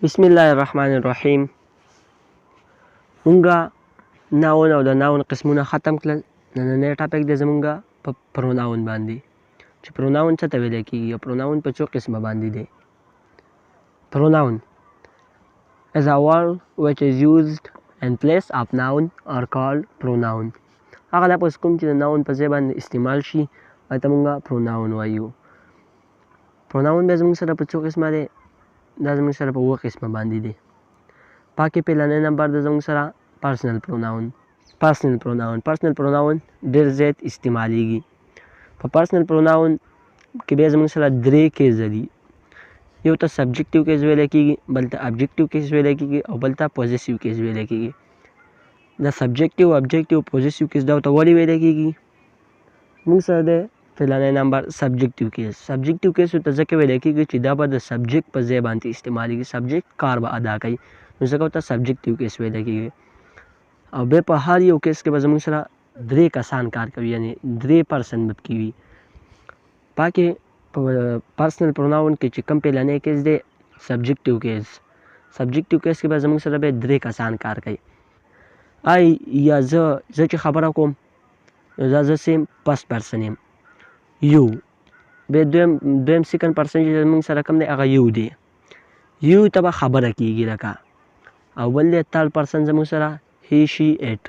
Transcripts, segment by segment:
بسم الله الرحمن الرحیم. مونږه ناون او د ناون قسمونه ختم کړل. نننی ټاپک دی زمونږه په پروناون باندې، چې پروناون څه ته ویلی کېږي او پروناون په څو قسمه باندې دی. پروناون is a word which is used in place of noun or called pronoun. هغه لفظ کوم چې د ناون په ځای باندې استعمال شي هغه ته مونږه پروناون وایو. پروناون بیا زمونږ سره په څو قسمه دی؟ دا زمونږ سره په 7 قسمه باندې دی. پاکې پیلنی نمبر د زمونږ سره پرسنل پروناون. پرسنل پروناون ډېر زیات استعمالیږي. په پرسنل پروناون کې بیا زمونږ سره 3 کیسه دي. یو ته سبجکټیو کیس ویلی کېږي، بل ته ابجکټیو کیس ویلی کېږي او بل ته پوزیسیو کیس ویلی کېږي. د سبجکټیو، ابجکټیو، پوزیسیو کیس دا ته ولې ویلی کېږي؟ مونږ سره دی پیلنی نمبر سبجکټیو کیس. سبجکټیو کیس ته ځکه ویلی کېږي چې دا به د سبجکټ په ځای باندې استعمالیږي، سبجکټ کار به ادا کوي، نو ځکه ورته سبجکټیو کیس ویلی کېږي. او بیا په هر یو کیس کې به زموږ سره 3 کسان کار کوي، یعنی 3 پرسن به پکې وي. پاکې په پرسنل پروناون کې چې کوم پیلنی کیس دی سبجکټیو کیس، سبجکټیو کیس کې به زموږ سره بیا 3 کسان کار کوي. آی یا زه چې خبره کوم نو دا زه سیم فرست پرسن یم، یو. بیا دویم سیکنډ پرسن چې زموږ سره کوم دی هغه یو دی، یو ته به خبره کېږي لکه. او بل دی تھرډ پرسن زموږ سره هی شي ایټ،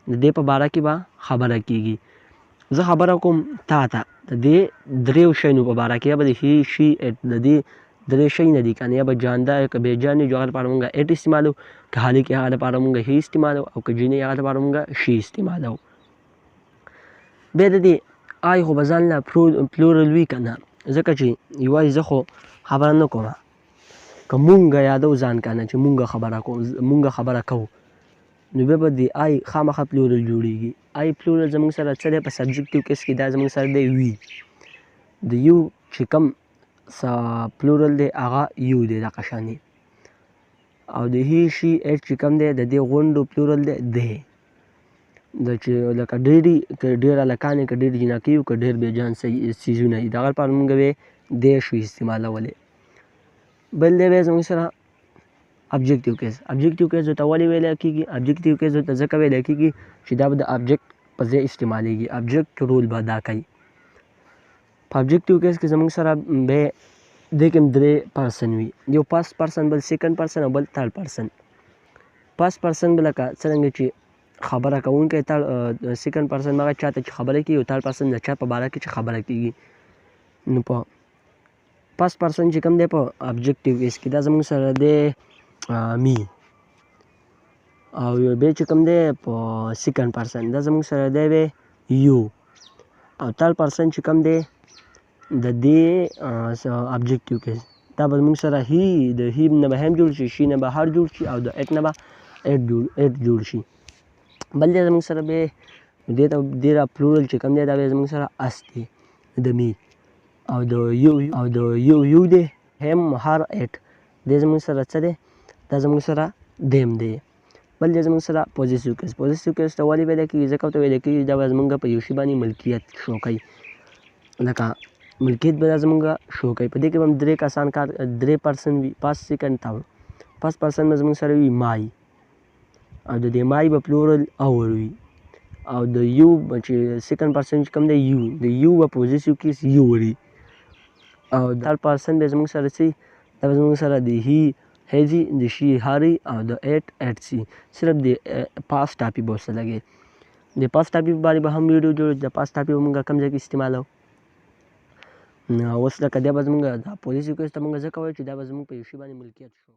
د دې په باره کې به خبره کېږي. زه خبره کوم تا ته د دې 3 شیانو په باره کې، یا به د هی شي ایټ د دې 3 شی نه دي که نه، یا به جانده که بېجان وي هغه لپاره مونږ ایټ استعمالو، که هلک یې هغه لپاره مونږ هی استعمالو، او که جینۍ هغه لپاره مونږ شي استعمالو. بیا د دې آی خو به ځان له پلورل وي که نه، ځکه چې یوازې زه خو خبره نه کوم، که مونږ یادو ځان که نه چې مونږ خبره کوو، نو بیا به د آی خامخا پلورل جوړېږي. آی پلورل زموږ سره څه دی په سبجکټیو کیس کې؟ دا زموږ سره دی وي. د یو چې کوم پلورل دی هغه یو دی دغه شانې. او د هی شي ایټ چې کوم دی د دې غونډو پلورل دی دی. د چې لکه که ډېر هلکان یې، که ډېر جینکۍ یو، که ډېر بېجان څیزونه یي، د هغه لپاره مونږ به دی شو استعمالولی. بل دی بیا زموږ سره ابجکټیو کیس. ابجکټیو کیس ورته ولې ویلی کېږي؟ ابجکټیو کیس ورته ځکه ویلی کېږي چې دا به د ابجکټ په ځای استعمالیږي، ابجکټ رول به ادا کوي. په ابجکټیو کیس کې زموږ سره بیا دې کې 3 پرسن وي، یو فرست پرسن، بل سیکنډ پرسن او بل تھرډ پرسن. فرست پرسن به لکه څرنګه چې خبره کوونکی، سیکنډ پرسن هغه چا ته چې خبره کوي، او تھرډ پرسن د چا په باره کې چې خبره کېږي. نو په فرست پرسن چې کوم دی په ابجکټیو کیس کې دا زموږ سره دی می. او بیا چې کوم دی په سیکنډ پرسن دا زموږ سره دی بیا یو. او تھرډ پرسن چې کوم دی د دې ابجکټیو کیس دا به زموږ سره هی، د هی نه به هم جوړ شي، شي نه به هر جوړ شي، او د ایټ نه به ایټ جوړ شي. بل دی زموږ سره بیا دې ته ډېر پلورل چې کوم دی دا بیا زموږ سره اس دی د می. او د یو دی هم هر ایټ دی زموږ سره څه دی؟ دا زموږ سره دیم دی. بل دی زموږ سره پوزیسیو کیس. پوزیسیو کیس ته ولې ویلی کېږي؟ ځکه ورته ویلی کېږي دا به زموږ په یو شي باندې ملکیت شو کوي، لکه ملکیت به دا زموږ شو کوي. په دې کې به هم 3 کسان 3 پرسن وي، فرست سیکنډ تھرډ. فرست پرسن به زموږ سره وي مای، او د دې مای به پلورل اور وي. او د یو چې سیکنډ پرسن چې کوم دی یو، د یو به پوزیسیو کیس یو وي. او تھرډ پرسن به زموږ سره څه؟ دا به زموږ سره د هی هیزي، د شي هاري، او د ایټ ایټسي. صرف د پاست ټاپي به ورسره لګوي. د پاست ټاپي په باره به هم ویډیو جوړ، د پاست ټاپي به مونږ کوم ځای کې استعمالوو. اوس لکه دا به زموږ دا پوزیسیو کیس ته مونږ ځکه وایو چې دا به زموږ په یو شي باندې ملکیت شو.